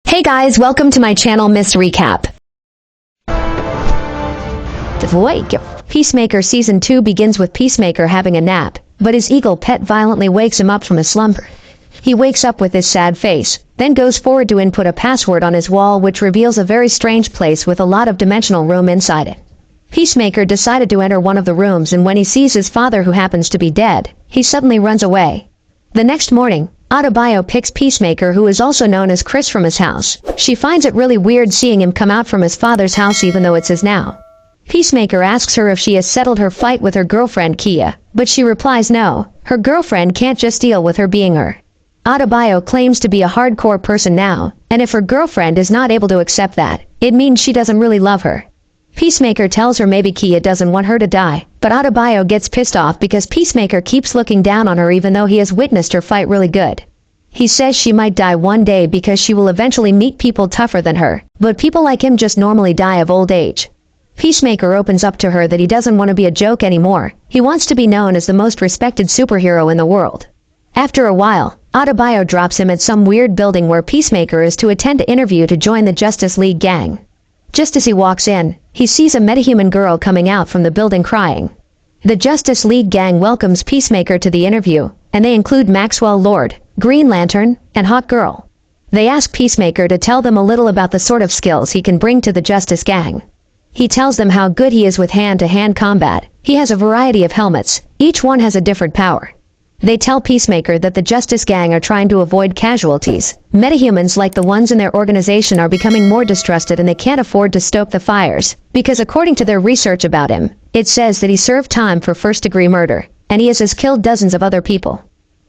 Hey guys, welcome to my channel Miss Recap. Peacemaker Season 2 begins with Peacemaker having a nap, but his eagle pet violently wakes him up from his slumber. He wakes up with his sad face, then goes forward to input a password on his wall which reveals a very strange place with a lot of dimensional room inside it. Peacemaker decided to enter one of the rooms, and when he sees his father who happens to be dead, he suddenly runs away. The next morning, Adebayo picks Peacemaker, who is also known as Chris, from his house. She finds it really weird seeing him come out from his father's house even though it's his now. Peacemaker asks her if she has settled her fight with her girlfriend Kia, but she replies no, her girlfriend can't just deal with her being her. Adebayo claims to be a hardcore person now, and if her girlfriend is not able to accept that, it means she doesn't really love her. Peacemaker tells her maybe Kia doesn't want her to die, but Adebayo gets pissed off because Peacemaker keeps looking down on her even though he has witnessed her fight really good. He says she might die one day because she will eventually meet people tougher than her, but people like him just normally die of old age. Peacemaker opens up to her that he doesn't want to be a joke anymore. He wants to be known as the most respected superhero in the world. After a while, Adebayo drops him at some weird building where Peacemaker is to attend an interview to join the Justice League gang. Just as he walks in, he sees a metahuman girl coming out from the building crying. The Justice League gang welcomes Peacemaker to the interview, and they include Maxwell Lord, Green Lantern, and Hawk Girl. They ask Peacemaker to tell them a little about the sort of skills he can bring to the Justice Gang. He tells them how good he is with hand-to-hand combat. He has a variety of helmets, each one has a different power. They tell Peacemaker that the Justice Gang are trying to avoid casualties. Metahumans like the ones in their organization are becoming more distrusted, and they can't afford to stoke the fires, because according to their research about him, it says that he served time for first-degree murder, and he has killed dozens of other people.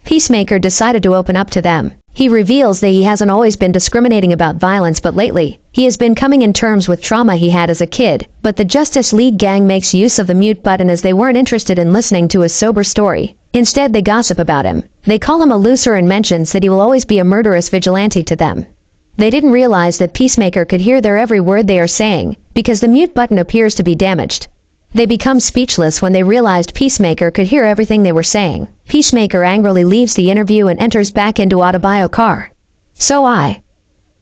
Peacemaker decided to open up to them. He reveals that he hasn't always been discriminating about violence, but lately, he has been coming in terms with trauma he had as a kid, but the Justice League gang makes use of the mute button as they weren't interested in listening to his sober story. Instead, they gossip about him. They call him a loser and mentions that he will always be a murderous vigilante to them. They didn't realize that Peacemaker could hear their every word they are saying, because the mute button appears to be damaged. They become speechless when they realized Peacemaker could hear everything they were saying. Peacemaker angrily leaves the interview and enters back into Adebayo's car.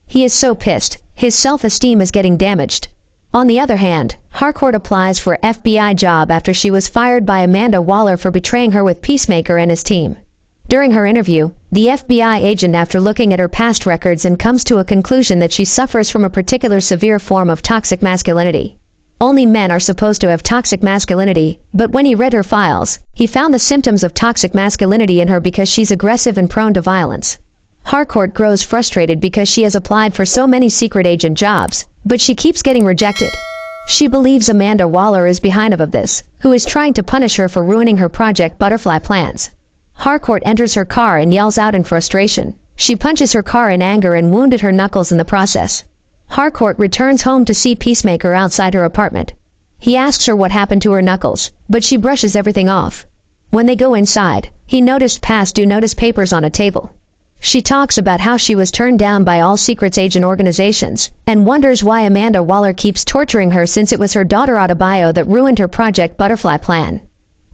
He is so pissed. His self-esteem is getting damaged. On the other hand, Harcourt applies for an FBI job after she was fired by Amanda Waller for betraying her with Peacemaker and his team. During her interview, the FBI agent, after looking at her past records, and comes to a conclusion that she suffers from a particular severe form of toxic masculinity. Only men are supposed to have toxic masculinity, but when he read her files, he found the symptoms of toxic masculinity in her because she's aggressive and prone to violence. Harcourt grows frustrated because she has applied for so many secret agent jobs, but she keeps getting rejected. She believes Amanda Waller is behind of this, who is trying to punish her for ruining her Project Butterfly plans. Harcourt enters her car and yells out in frustration. She punches her car in anger and wounded her knuckles in the process. Harcourt returns home to see Peacemaker outside her apartment. He asks her what happened to her knuckles, but she brushes everything off. When they go inside, he noticed past due notice papers on a table. She talks about how she was turned down by all secrets agent organizations, and wonders why Amanda Waller keeps torturing her, since it was her daughter Adebayo that ruined her Project Butterfly plan.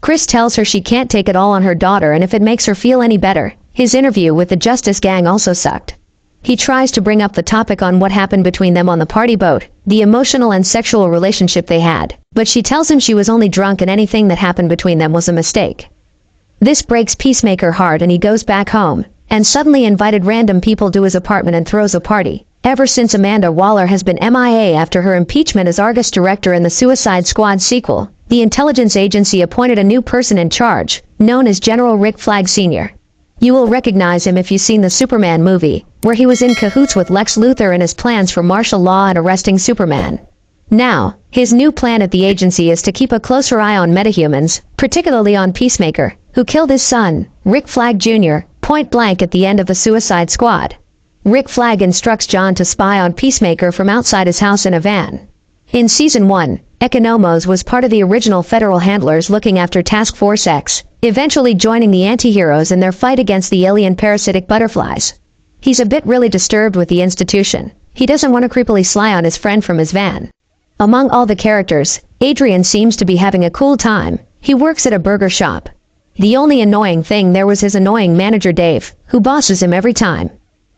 Chris tells her she can't take it all on her daughter, and if it makes her feel any better, his interview with the Justice Gang also sucked. He tries to bring up the topic on what happened between them on the party boat, the emotional and sexual relationship they had, but she tells him she was only drunk and anything that happened between them was a mistake. This breaks Peacemaker's heart, and he goes back home, and suddenly invited random people to his apartment and throws a party. Ever since Amanda Waller has been MIA after her impeachment as Argus director in the Suicide Squad sequel, the intelligence agency appointed a new person in charge, known as General Rick Flag Sr. You will recognize him if you've seen the Superman movie, where he was in cahoots with Lex Luthor in his plans for martial law and arresting Superman. Now, his new plan at the agency is to keep a closer eye on metahumans, particularly on Peacemaker, who killed his son, Rick Flag Jr., point blank at the end of the Suicide Squad. Rick Flag instructs John to spy on Peacemaker from outside his house in a van. In Season 1, Economos was part of the original federal handlers looking after Task Force X, eventually joining the anti-heroes in their fight against the alien parasitic butterflies. He's a bit really disturbed with the institution. He doesn't want to creepily sly on his friend from his van. Among all the characters, Adrian seems to be having a cool time. He works at a burger shop. The only annoying thing there was his annoying manager Dave, who bosses him every time.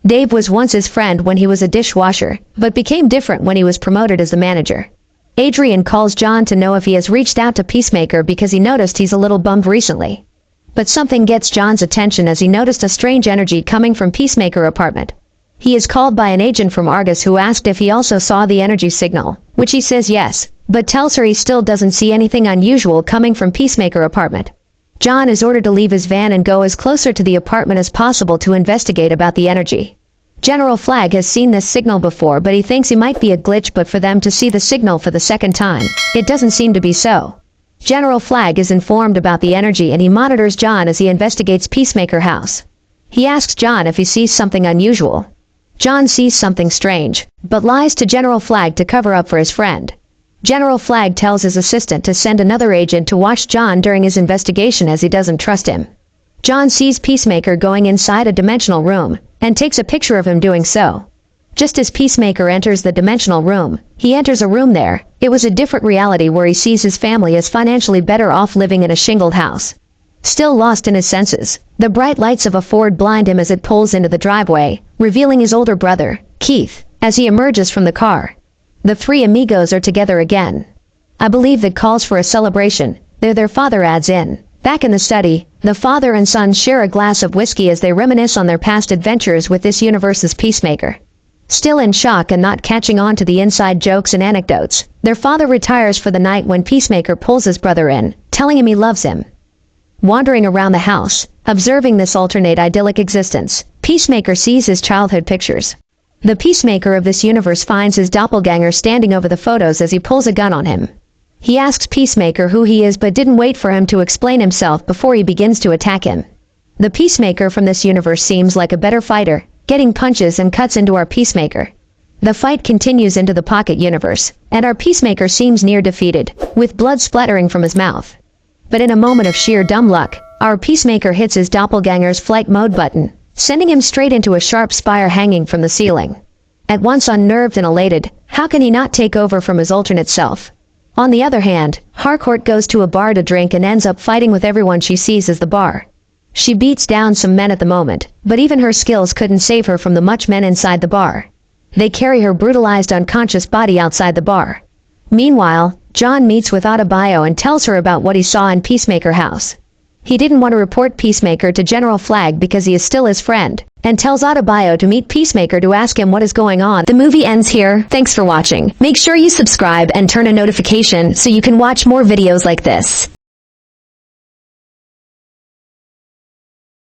Dave was once his friend when he was a dishwasher, but became different when he was promoted as the manager. Adrian calls John to know if he has reached out to Peacemaker because he noticed he's a little bummed recently. But something gets John's attention as he noticed a strange energy coming from Peacemaker apartment. He is called by an agent from Argus who asked if he also saw the energy signal, which he says yes, but tells her he still doesn't see anything unusual coming from Peacemaker apartment. John is ordered to leave his van and go as closer to the apartment as possible to investigate about the energy. General Flagg has seen this signal before, but he thinks it might be a glitch, but for them to see the signal for the second time, it doesn't seem to be so. General Flagg is informed about the energy and he monitors John as he investigates Peacemaker house. He asks John if he sees something unusual. John sees something strange, but lies to General Flagg to cover up for his friend. General Flagg tells his assistant to send another agent to watch John during his investigation as he doesn't trust him. John sees Peacemaker going inside a dimensional room, and takes a picture of him doing so. Just as Peacemaker enters the dimensional room, he enters a room there. It was a different reality where he sees his family as financially better off living in a shingled house. Still lost in his senses, the bright lights of a Ford blind him as it pulls into the driveway, revealing his older brother, Keith, as he emerges from the car. The three amigos are together again. I believe that calls for a celebration. Their father adds in. Back in the study, the father and son share a glass of whiskey as they reminisce on their past adventures with this universe's Peacemaker. Still in shock and not catching on to the inside jokes and anecdotes, their father retires for the night when Peacemaker pulls his brother in, telling him he loves him. Wandering around the house, observing this alternate idyllic existence, Peacemaker sees his childhood pictures. The Peacemaker of this universe finds his doppelganger standing over the photos as he pulls a gun on him. He asks Peacemaker who he is but didn't wait for him to explain himself before he begins to attack him. The Peacemaker from this universe seems like a better fighter, getting punches and cuts into our Peacemaker. The fight continues into the Pocket universe, and our Peacemaker seems near defeated, with blood splattering from his mouth. But in a moment of sheer dumb luck, our Peacemaker hits his doppelganger's flight mode button, sending him straight into a sharp spire hanging from the ceiling. At once unnerved and elated, how can he not take over from his alternate self? On the other hand, Harcourt goes to a bar to drink and ends up fighting with everyone she sees as the bar. She beats down some men at the moment, but even her skills couldn't save her from the much men inside the bar. They carry her brutalized unconscious body outside the bar. Meanwhile, John meets with Adebayo and tells her about what he saw in Peacemaker house. He didn't want to report Peacemaker to General Flagg because he is still his friend, and tells Adebayo to meet Peacemaker to ask him what is going on. The movie ends here. Thanks for watching. Make sure you subscribe and turn on notification so you can watch more videos like this.